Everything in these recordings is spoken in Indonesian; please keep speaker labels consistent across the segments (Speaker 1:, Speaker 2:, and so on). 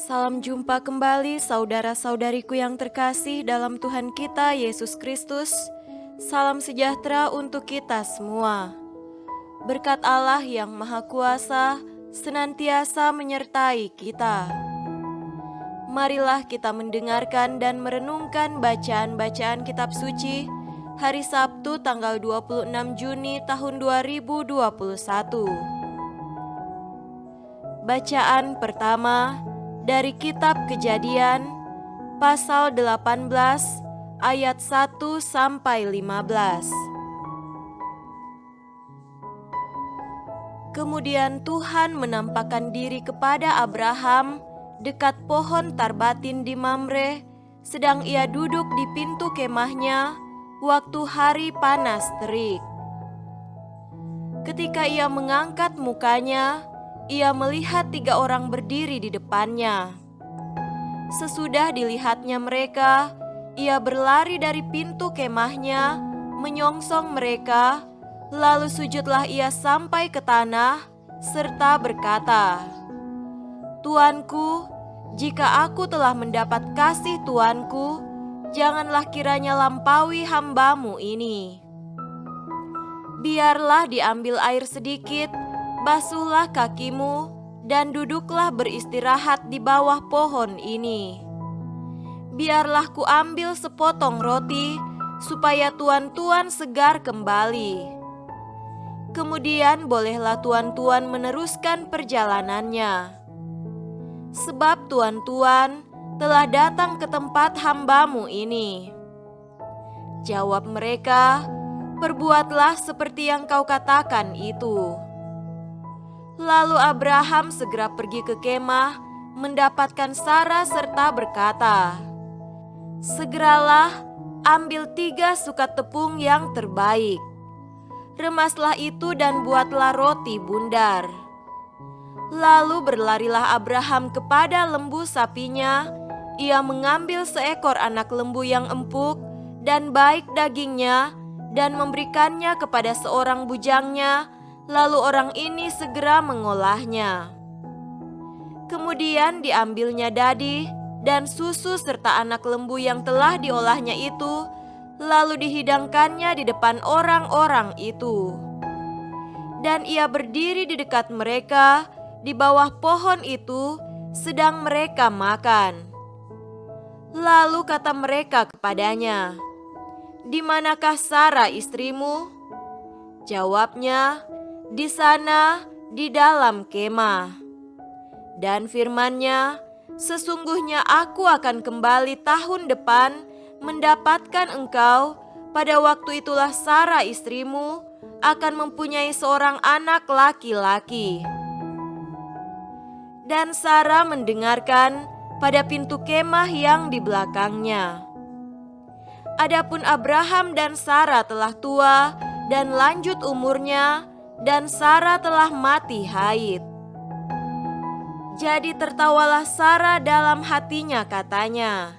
Speaker 1: Salam jumpa kembali saudara-saudariku yang terkasih dalam Tuhan kita Yesus Kristus. Salam sejahtera untuk kita semua. Berkat Allah yang Maha Kuasa senantiasa menyertai kita. Marilah kita mendengarkan dan merenungkan bacaan-bacaan kitab suci hari Sabtu tanggal 26 Juni tahun 2021. Bacaan pertama dari kitab Kejadian pasal 18 ayat 1 sampai 15. Kemudian Tuhan menampakkan diri kepada Abraham dekat pohon tarbatin di Mamre, sedang ia duduk di pintu kemahnya waktu hari panas terik. Ketika ia mengangkat mukanya, ia melihat 3 orang berdiri di depannya. Sesudah dilihatnya mereka, ia berlari dari pintu kemahnya, menyongsong mereka, lalu sujudlah ia sampai ke tanah, serta berkata, "Tuanku, jika aku telah mendapat kasih Tuanku, janganlah kiranya lampaui hamba-Mu ini. Biarlah diambil air sedikit, basuhlah kakimu, dan duduklah beristirahat di bawah pohon ini. Biarlah kuambil sepotong roti, supaya tuan-tuan segar kembali. Kemudian bolehlah tuan-tuan meneruskan perjalanannya. Sebab tuan-tuan telah datang ke tempat hamba-Mu ini." Jawab mereka, "Perbuatlah seperti yang kau katakan itu." Lalu Abraham segera pergi ke kemah, mendapatkan Sara serta berkata, "Segeralah ambil 3 sukat tepung yang terbaik. Remaslah itu dan buatlah roti bundar." Lalu berlarilah Abraham kepada lembu sapinya. Ia mengambil seekor anak lembu yang empuk dan baik dagingnya dan memberikannya kepada seorang bujangnya. Lalu orang ini segera mengolahnya. Kemudian diambilnya dadi dan susu serta anak lembu yang telah diolahnya itu, lalu dihidangkannya di depan orang-orang itu. Dan ia berdiri di dekat mereka di bawah pohon itu, sedang mereka makan. Lalu kata mereka kepadanya, "Di manakah Sara istrimu?" Jawabnya, "Di sana, di dalam kemah." Dan firman-Nya, "Sesungguhnya aku akan kembali tahun depan mendapatkan engkau. Pada waktu itulah Sara istrimu akan mempunyai seorang anak laki-laki." Dan Sara mendengarkan pada pintu kemah yang di belakangnya. Adapun Abraham dan Sara telah tua dan lanjut umurnya, dan Sara telah mati haid. Jadi tertawalah Sara dalam hatinya, katanya,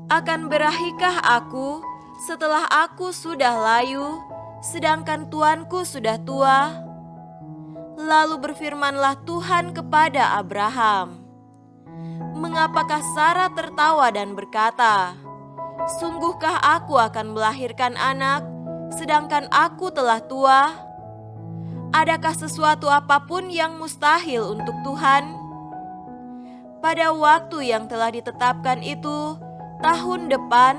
Speaker 1: "Akan berahikah aku setelah aku sudah layu, sedangkan tuanku sudah tua?" Lalu berfirmanlah Tuhan kepada Abraham, "Mengapakah Sara tertawa dan berkata, 'Sungguhkah aku akan melahirkan anak, sedangkan aku telah tua?' Adakah sesuatu apapun yang mustahil untuk Tuhan?" Pada waktu yang telah ditetapkan itu, tahun depan,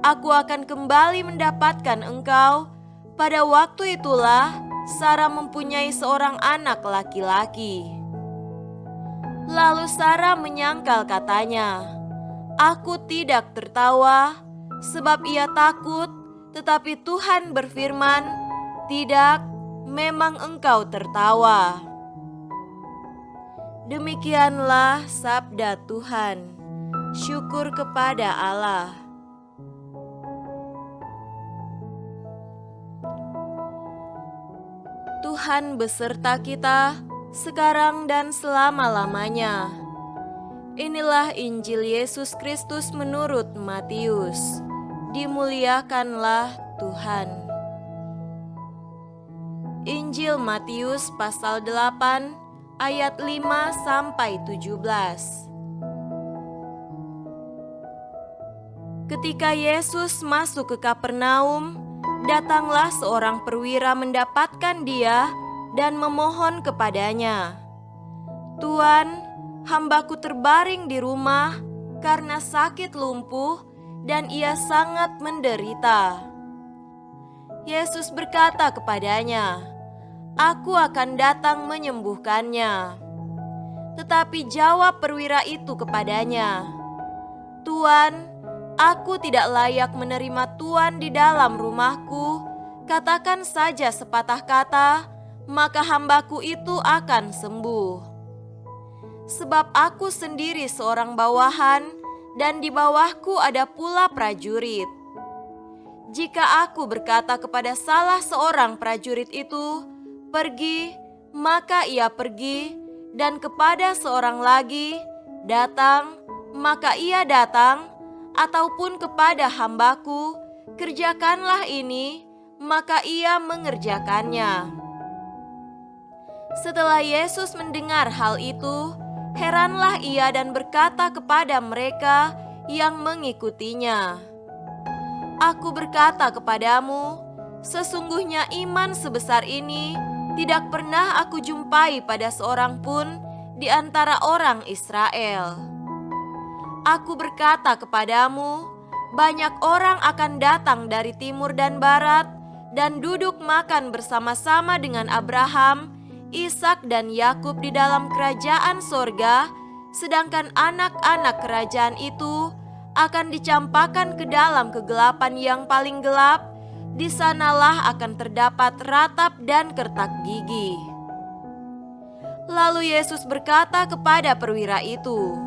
Speaker 1: aku akan kembali mendapatkan engkau. Pada waktu itulah Sara mempunyai seorang anak laki-laki. Lalu Sara menyangkal, katanya, "Aku tidak tertawa," sebab ia takut. Tetapi Tuhan berfirman, "Tidak, memang engkau tertawa." Demikianlah sabda Tuhan. Syukur kepada Allah. Tuhan beserta kita sekarang dan selama-lamanya. Inilah Injil Yesus Kristus menurut Matius. Dimuliakanlah Tuhan. Injil Matius pasal 8 ayat 5 sampai 17. Ketika Yesus masuk ke Kapernaum, datanglah seorang perwira mendapatkan dia dan memohon kepadanya, "Tuan, hambaku terbaring di rumah karena sakit lumpuh dan ia sangat menderita." Yesus berkata kepadanya, "Aku akan datang menyembuhkannya." Tetapi jawab perwira itu kepadanya, "Tuan, aku tidak layak menerima Tuan di dalam rumahku. Katakan saja sepatah kata, maka hambaku itu akan sembuh. Sebab aku sendiri seorang bawahan, dan di bawahku ada pula prajurit. Jika aku berkata kepada salah seorang prajurit itu, 'Pergi,' maka ia pergi, dan kepada seorang lagi, 'Datang,' maka ia datang, ataupun kepada hambaku, 'Kerjakanlah ini,' maka ia mengerjakannya." Setelah Yesus mendengar hal itu, heranlah ia dan berkata kepada mereka yang mengikutinya, "Aku berkata kepadamu, sesungguhnya iman sebesar ini tidak pernah aku jumpai pada seorang pun di antara orang Israel. Aku berkata kepadamu, banyak orang akan datang dari timur dan barat dan duduk makan bersama-sama dengan Abraham, Ishak dan Yakub di dalam kerajaan sorga, sedangkan anak-anak kerajaan itu akan dicampakkan ke dalam kegelapan yang paling gelap. Di sanalah akan terdapat ratap dan kertak gigi." Lalu Yesus berkata kepada perwira itu,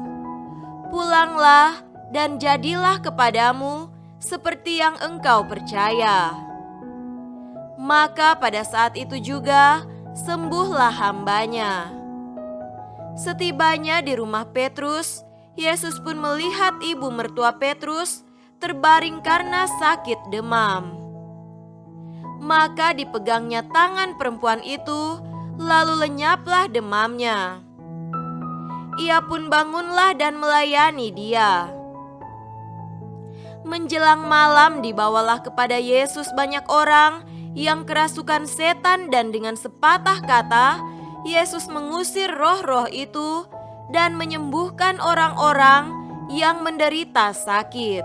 Speaker 1: "Pulanglah dan jadilah kepadamu seperti yang engkau percaya." Maka pada saat itu juga sembuhlah hambanya. Setibanya di rumah Petrus, Yesus pun melihat ibu mertua Petrus terbaring karena sakit demam. Maka dipegangnya tangan perempuan itu, lalu lenyaplah demamnya. Ia pun bangunlah dan melayani dia. Menjelang malam dibawalah kepada Yesus banyak orang yang kerasukan setan, dan dengan sepatah kata Yesus mengusir roh-roh itu dan menyembuhkan orang-orang yang menderita sakit.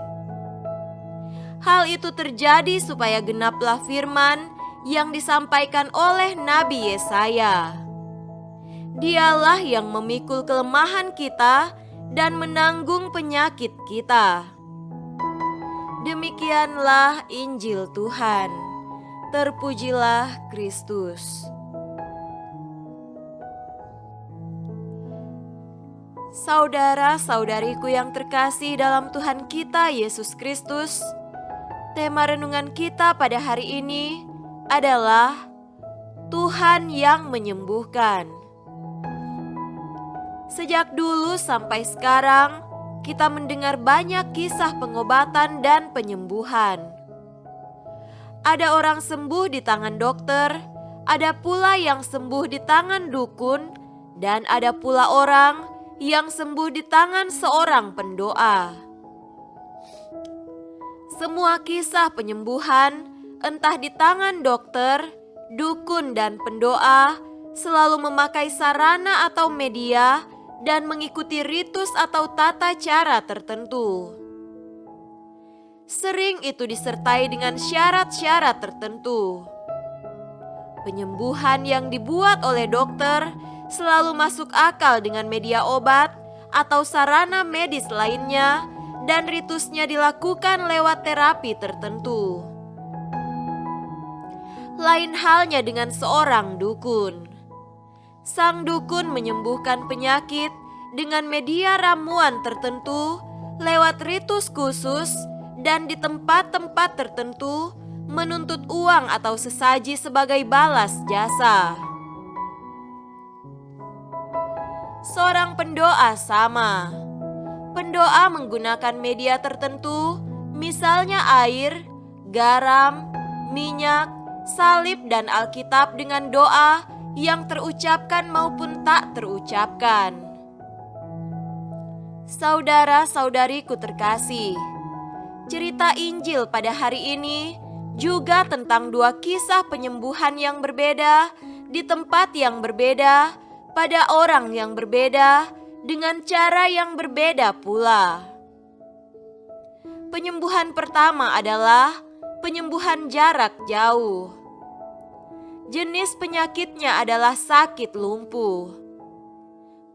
Speaker 1: Hal itu terjadi supaya genaplah firman yang disampaikan oleh Nabi Yesaya, "Dialah yang memikul kelemahan kita dan menanggung penyakit kita." Demikianlah Injil Tuhan. Terpujilah Kristus. Saudara-saudariku yang terkasih dalam Tuhan kita Yesus Kristus, tema renungan kita pada hari ini adalah Tuhan yang menyembuhkan. Sejak dulu sampai sekarang, kita mendengar banyak kisah pengobatan dan penyembuhan. Ada orang sembuh di tangan dokter, ada pula yang sembuh di tangan dukun, dan ada pula orang yang sembuh di tangan seorang pendoa. Semua kisah penyembuhan, entah di tangan dokter, dukun, dan pendoa, selalu memakai sarana atau media dan mengikuti ritus atau tata cara tertentu. Sering itu disertai dengan syarat-syarat tertentu. Penyembuhan yang dibuat oleh dokter selalu masuk akal dengan media obat atau sarana medis lainnya, dan ritusnya dilakukan lewat terapi tertentu. Lain halnya dengan seorang dukun. Sang dukun menyembuhkan penyakit dengan media ramuan tertentu lewat ritus khusus, dan di tempat-tempat tertentu menuntut uang atau sesaji sebagai balas jasa. Seorang pendoa sama. Pendoa menggunakan media tertentu, misalnya air, garam, minyak, salib, dan Alkitab dengan doa yang terucapkan maupun tak terucapkan. Saudara-saudariku terkasih, Cerita Injil pada hari ini juga tentang dua kisah penyembuhan yang berbeda di tempat yang berbeda, pada orang yang berbeda, dengan cara yang berbeda pula. Penyembuhan pertama adalah penyembuhan jarak jauh. Jenis penyakitnya adalah sakit lumpuh.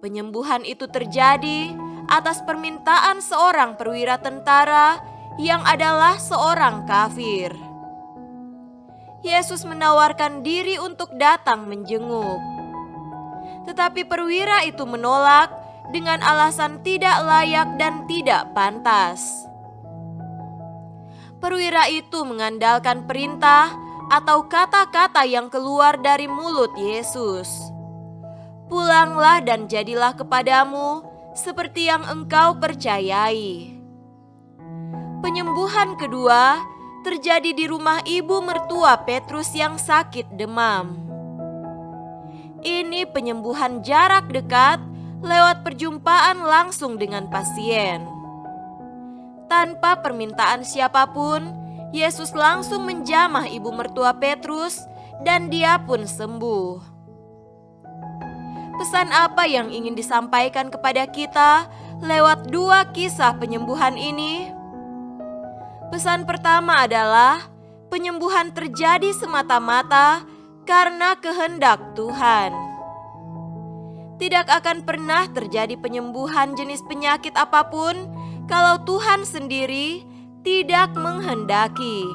Speaker 1: Penyembuhan itu terjadi atas permintaan seorang perwira tentara yang adalah seorang kafir. Yesus menawarkan diri untuk datang menjenguk. Tetapi perwira itu menolak dengan alasan tidak layak dan tidak pantas. Perwira itu mengandalkan perintah atau kata-kata yang keluar dari mulut Yesus. Pulanglah dan jadilah kepadamu seperti yang engkau percayai. Penyembuhan kedua terjadi di rumah ibu mertua Petrus yang sakit demam. Ini penyembuhan jarak dekat lewat perjumpaan langsung dengan pasien. Tanpa permintaan siapapun, Yesus langsung menjamah ibu mertua Petrus dan dia pun sembuh. Pesan apa yang ingin disampaikan kepada kita lewat dua kisah penyembuhan ini? Pesan pertama adalah penyembuhan terjadi semata-mata karena kehendak Tuhan. Tidak akan pernah terjadi penyembuhan jenis penyakit apapun kalau Tuhan sendiri tidak menghendaki.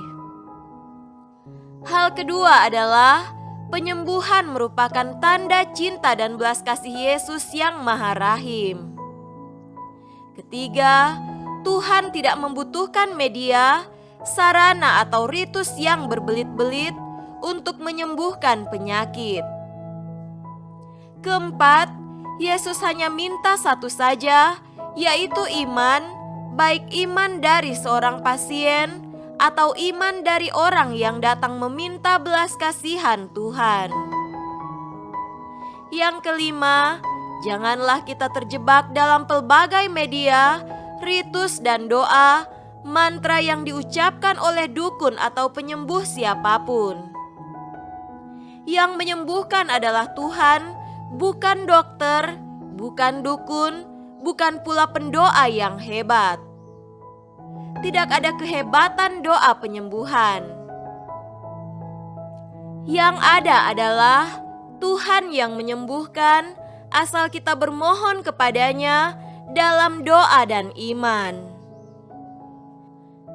Speaker 1: Hal kedua adalah penyembuhan merupakan tanda cinta dan belas kasih Yesus yang Maha Rahim. Ketiga, Tuhan tidak membutuhkan media, sarana atau ritus yang berbelit-belit untuk menyembuhkan penyakit. Keempat, Yesus hanya minta satu saja, yaitu iman, baik iman dari seorang pasien atau iman dari orang yang datang meminta belas kasihan Tuhan. Yang kelima, janganlah kita terjebak dalam pelbagai media, ritus dan doa, mantra yang diucapkan oleh dukun atau penyembuh siapapun. Yang menyembuhkan adalah Tuhan, bukan dokter, bukan dukun, bukan pula pendoa yang hebat. Tidak ada kehebatan doa penyembuhan. Yang ada adalah Tuhan yang menyembuhkan, asal kita bermohon kepadanya dalam doa dan iman.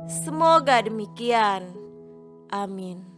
Speaker 1: Semoga demikian. Amin.